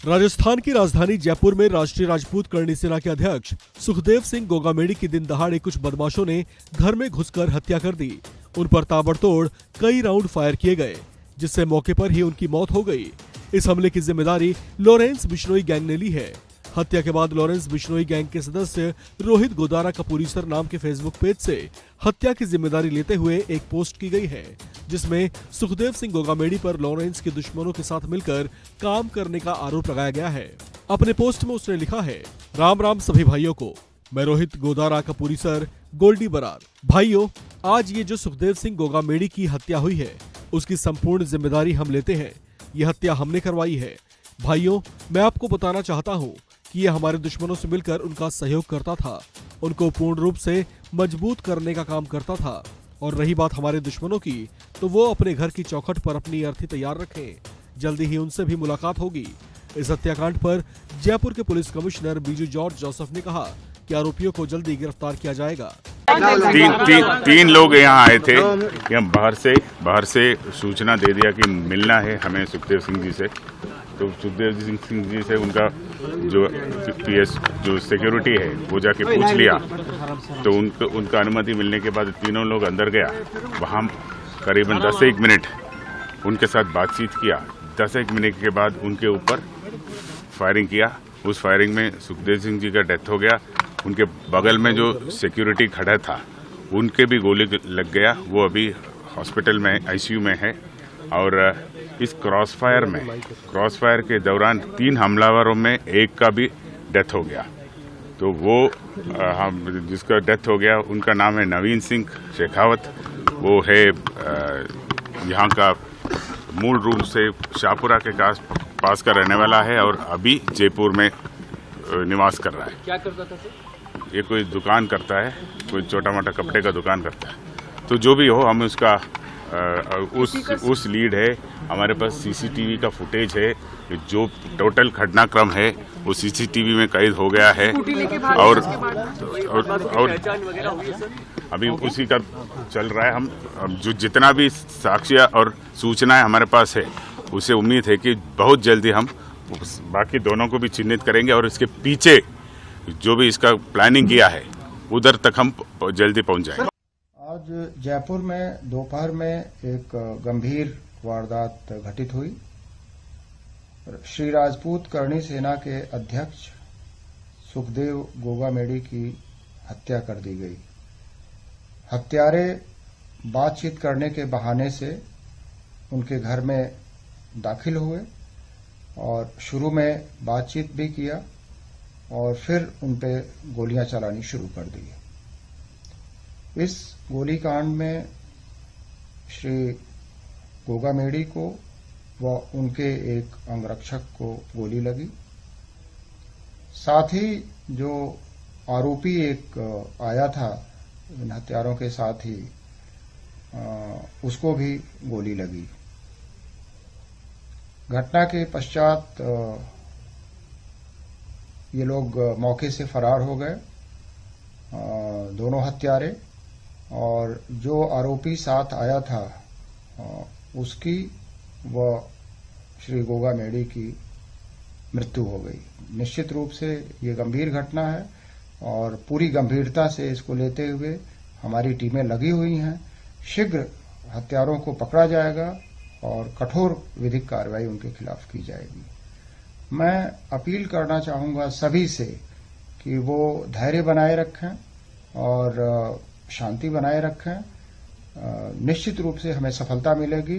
राजस्थान की राजधानी जयपुर में राष्ट्रीय राजपूत करणी सेना के अध्यक्ष सुखदेव सिंह गोगामेड़ी की दिन दहाड़े कुछ बदमाशों ने घर में घुसकर हत्या कर दी। उन पर ताबड़तोड़ कई राउंड फायर किए गए, जिससे मौके पर ही उनकी मौत हो गई। इस हमले की जिम्मेदारी लॉरेंस बिश्नोई गैंग ने ली है। हत्या के बाद लॉरेंस बिश्नोई गैंग के सदस्य रोहित गोदारा कपूरीसर नाम के फेसबुक पेज से हत्या की जिम्मेदारी लेते हुए एक पोस्ट की गई है, जिसमें सुखदेव सिंह गोगामेड़ी पर लॉरेंस के दुश्मनों के साथ मिलकर काम करने का आरोप लगाया गया है। अपने पोस्ट में उसने लिखा है, राम राम सभी भाइयों को, मैं रोहित गोदारा कपूरीसर गोल्डी बरार। भाइयों, आज ये जो सुखदेव सिंह गोगामेड़ी की हत्या हुई है, उसकी संपूर्ण जिम्मेदारी हम लेते हैं। ये हत्या हमने करवाई है। भाइयों, मैं आपको बताना चाहता हूँ कि ये हमारे दुश्मनों से मिलकर उनका सहयोग करता था, उनको पूर्ण रूप से मजबूत करने का काम करता था। और रही बात हमारे दुश्मनों की, तो वो अपने घर की चौखट पर अपनी अर्थी तैयार रखें। जल्दी ही उनसे भी मुलाकात होगी। इस हत्याकांड पर जयपुर के police commissioner Biju George Joseph ने कहा कि आरोपियों को जल्दी गिरफ्तार किया जाएगा। तीन लोग यहाँ आए थे। यहाँ बाहर से सूचना दे दिया कि मिलना है हमें सुखदेव सिंह जी से। तो सुखदेव सिंह जी से उनका जो पीएस जो सिक्योरिटी है वो जाके पूछ लिया, तो उनका अनुमति मिलने के बाद तीनों लोग अंदर गया। वहाँ करीबन 10 से 1 मिनट उनके साथ बातचीत किया। 10 से 1 मिनट के बाद उनके ऊपर फायरिंग किया। उस फायरिंग में सुखदेव सिंह जी का डेथ हो गया। उनके बगल में जो सिक्योरिटी खड़ा था उनके भी गोली लग गया। वो अभी हॉस्पिटल में आईसीयू में है। और इस क्रॉसफायर के दौरान 3 हमलावरों में एक का भी डेथ हो गया। तो वो जिसका डेथ हो गया उनका नाम है नवीन सिंह शेखावत। वो है यहाँ का मूल रूप से शाहपुरा के पास का रहने वाला है और अभी जयपुर में निवास कर रहा है। क्या करता था सर? ये कोई दुकान करता है, कोई छोटा मोटा कपड़े का दुकान करता है। तो जो भी हो, हम उसका उस लीड है। हमारे पास सीसीटीवी का फुटेज है। जो टोटल घटनाक्रम है वो सीसीटीवी में कैद हो गया है। और अभी उसी का चल रहा है। हम जो जितना भी साक्ष्य और सूचनाएं हमारे पास है, उसे उम्मीद है कि बहुत जल्दी हम बाकी दोनों को भी चिन्हित करेंगे और इसके पीछे जो भी इसका प्लानिंग किया है उधर तक हम जल्दी पहुंच जाएंगे। आज जयपुर में दोपहर में एक गंभीर वारदात घटित हुई। श्री राजपूत करणी सेना के अध्यक्ष सुखदेव गोगामेड़ी की हत्या कर दी गई। हत्यारे बातचीत करने के बहाने से उनके घर में दाखिल हुए और शुरू में बातचीत भी किया और फिर उन पे गोलियां चलानी शुरू कर दी। इस गोलीकांड में श्री गोगामेड़ी को व उनके एक अंगरक्षक को गोली लगी। साथ ही जो आरोपी एक आया था इन हत्यारों के साथ ही, उसको भी गोली लगी। घटना के पश्चात ये लोग मौके से फरार हो गए, दोनों हत्यारे। और जो आरोपी साथ आया था उसकी व श्री गोगामेड़ी की मृत्यु हो गई। निश्चित रूप से ये गंभीर घटना है और पूरी गंभीरता से इसको लेते हुए हमारी टीमें लगी हुई हैं। शीघ्र हत्यारों को पकड़ा जाएगा और कठोर विधिक कार्रवाई उनके खिलाफ की जाएगी। मैं अपील करना चाहूंगा सभी से कि वो धैर्य बनाए रखें और शांति बनाए रखें। निश्चित रूप से हमें सफलता मिलेगी।